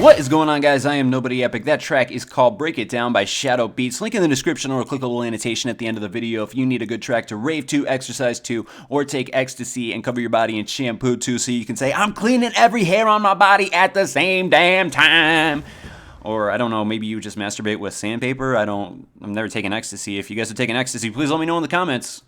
What is going on, guys? I am Nobody Epic. That track is called Break It Down by Shadow Beats. Link in the description or click a little annotation at the end of the video if you need a good track to rave to, exercise to, or take ecstasy and cover your body in shampoo to, so you can say, I'm cleaning every hair on my body at the same damn time. Or, I don't know, maybe you just masturbate with sandpaper. I'm never taking ecstasy. If you guys are taking ecstasy, please let me know in the comments.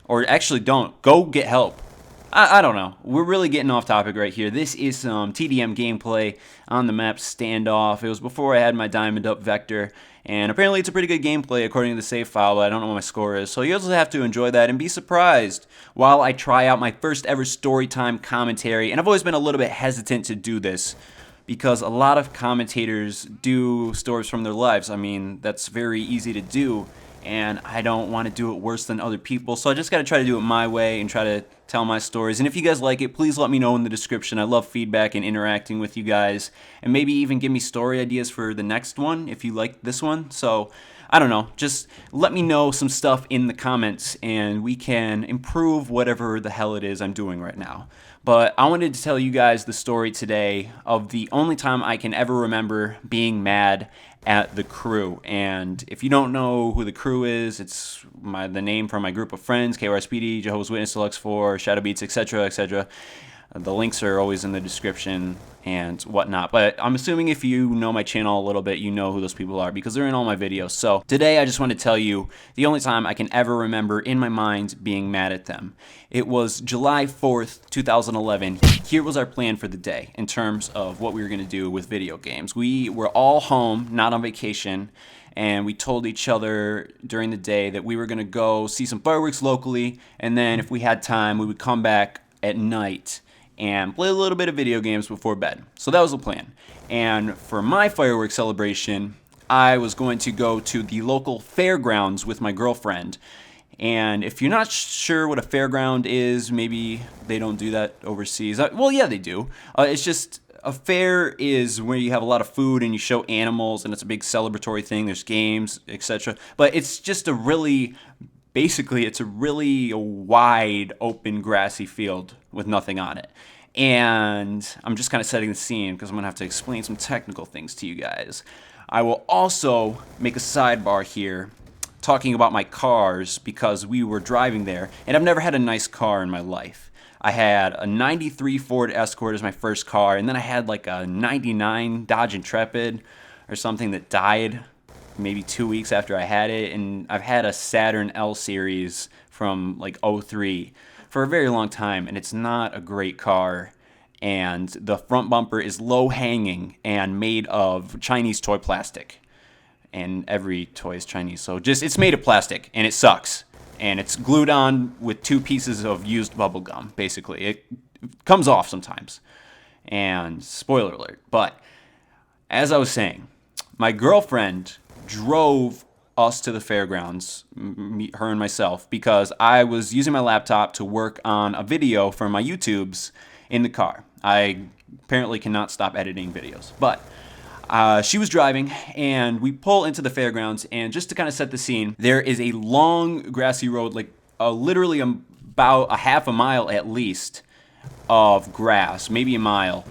Or actually don't. Go get help. I don't know. We're really getting off topic right here. This is some TDM gameplay on the map Standoff. It was before I had my Diamond Up Vector, and apparently it's a pretty good gameplay according to the save file, but I don't know what my score is. So you also have to enjoy that and be surprised while I try out my first ever storytime commentary. And I've always been a little bit hesitant to do this because a lot of commentators do stories from their lives. I mean, that's very easy to do, and I don't want to do it worse than other people, so I just got to try to do it my way and try to tell my stories. And if you guys like it, please let me know in the description. I love feedback and interacting with you guys, and maybe even give me story ideas for the next one if you like this one. So I don't know, just let me know some stuff in the comments and we can improve whatever the hell it is I'm doing right now. But I wanted to tell you guys the story today of the only time I can ever remember being mad at the crew. And if you don't know who the crew is, it's the name from my group of friends: KRSPD, Jehovah's Witness, Deluxe4, Shadow Beats, etc., etc. The links are always in the description and whatnot. But I'm assuming if you know my channel a little bit, you know who those people are because they're in all my videos. So today I just want to tell you the only time I can ever remember in my mind being mad at them. It was July 4th, 2011. Here was our plan for the day in terms of what we were going to do with video games. We were all home, not on vacation, and we told each other during the day that we were going to go see some fireworks locally, and then if we had time, we would come back at night and play a little bit of video games before bed. So that was the plan. And for my fireworks celebration, I was going to go to the local fairgrounds with my girlfriend. And if you're not sure what a fairground is, maybe they don't do that overseas. Well, yeah, they do. It's just a fair is where you have a lot of food and you show animals, and it's a big celebratory thing. There's games, etc. But it's just basically, it's a really wide, open, grassy field with nothing on it. And I'm just kind of setting the scene because I'm going to have to explain some technical things to you guys. I will also make a sidebar here talking about my cars because we were driving there, and I've never had a nice car in my life. I had a 93 Ford Escort as my first car, and then I had like a 99 Dodge Intrepid or something that died maybe 2 weeks after I had it, and I've had a Saturn L Series from like '03 for a very long time, and it's not a great car, and the front bumper is low hanging and made of Chinese toy plastic, and every toy is Chinese, so it's made of plastic, and it sucks, and it's glued on with 2 pieces of used bubble gum. Basically, it comes off sometimes, and spoiler alert. But as I was saying, my girlfriend drove us to the fairgrounds, her and myself, because I was using my laptop to work on a video for my YouTubes in the car. I apparently cannot stop editing videos. But she was driving, and we pull into the fairgrounds, and just to kind of set the scene, there is a long grassy road, like literally about a half a mile at least of grass, maybe a mile.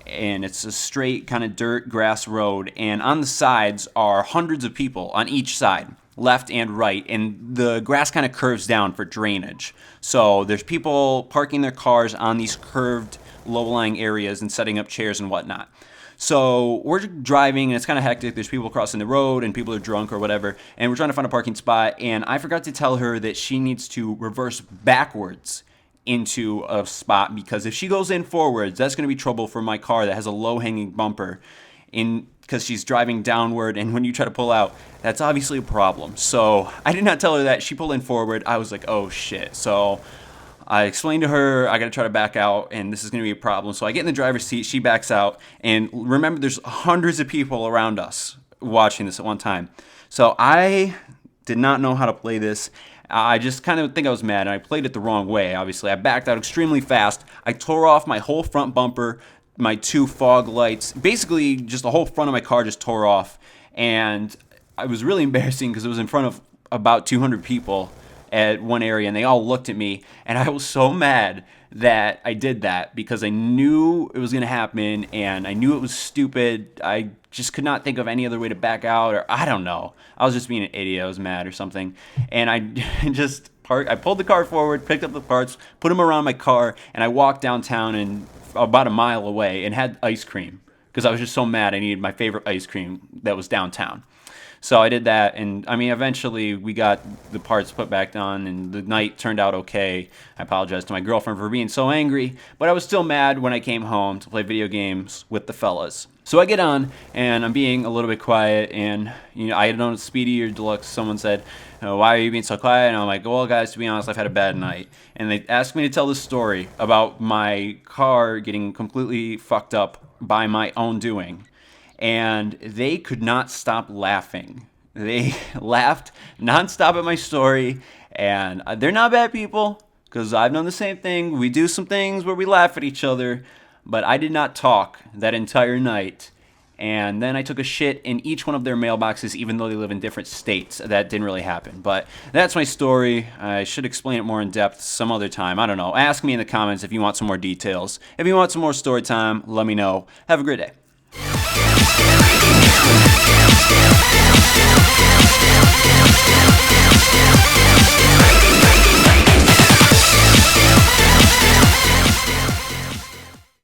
And it's a straight kind of dirt grass road, and on the sides are hundreds of people on each side, left and right, and the grass kind of curves down for drainage. So there's people parking their cars on these curved low-lying areas and setting up chairs and whatnot. So we're driving, and it's kind of hectic. There's people crossing the road, and people are drunk or whatever, and we're trying to find a parking spot, and I forgot to tell her that she needs to reverse backwards into a spot, because if she goes in forwards, that's going to be trouble for my car that has a low-hanging bumper, because she's driving downward, and when you try to pull out, that's obviously a problem. So I did not tell her that. She pulled in forward. I was like, oh shit. So I explained to her, I got to try to back out, and this is going to be a problem. So I get in the driver's seat, she backs out, and remember, there's hundreds of people around us watching this at one time. So I did not know how to play this. I just kind of think I was mad, and I played it the wrong way, obviously. I backed out extremely fast. I tore off my whole front bumper, my 2 fog lights. Basically, just the whole front of my car just tore off, and it was really embarrassing because it was in front of about 200 people, at one area, and they all looked at me, and I was so mad that I did that because I knew it was going to happen, and I knew it was stupid. I just could not think of any other way to back out, or I don't know. I was just being an idiot. I was mad or something, and I just I pulled the car forward, picked up the parts, put them around my car, and I walked downtown and about a mile away and had ice cream because I was just so mad. I needed my favorite ice cream that was downtown. So I did that, and I mean, eventually we got the parts put back on, and the night turned out okay. I apologize to my girlfriend for being so angry, but I was still mad when I came home to play video games with the fellas. So I get on, and I'm being a little bit quiet, and I had known Speedy or Deluxe. Someone said, "Why are you being so quiet?" And I'm like, "Well, guys, to be honest, I've had a bad night." And they asked me to tell this story about my car getting completely fucked up by my own doing. And they could not stop laughing. They laughed nonstop at my story, and they're not bad people, because I've done the same thing. We do some things where we laugh at each other, but I did not talk that entire night. And then I took a shit in each one of their mailboxes, even though they live in different states. That didn't really happen. But that's my story. I should explain it more in depth some other time. I don't know. Ask me in the comments if you want some more details. If you want some more story time, let me know. Have a great day.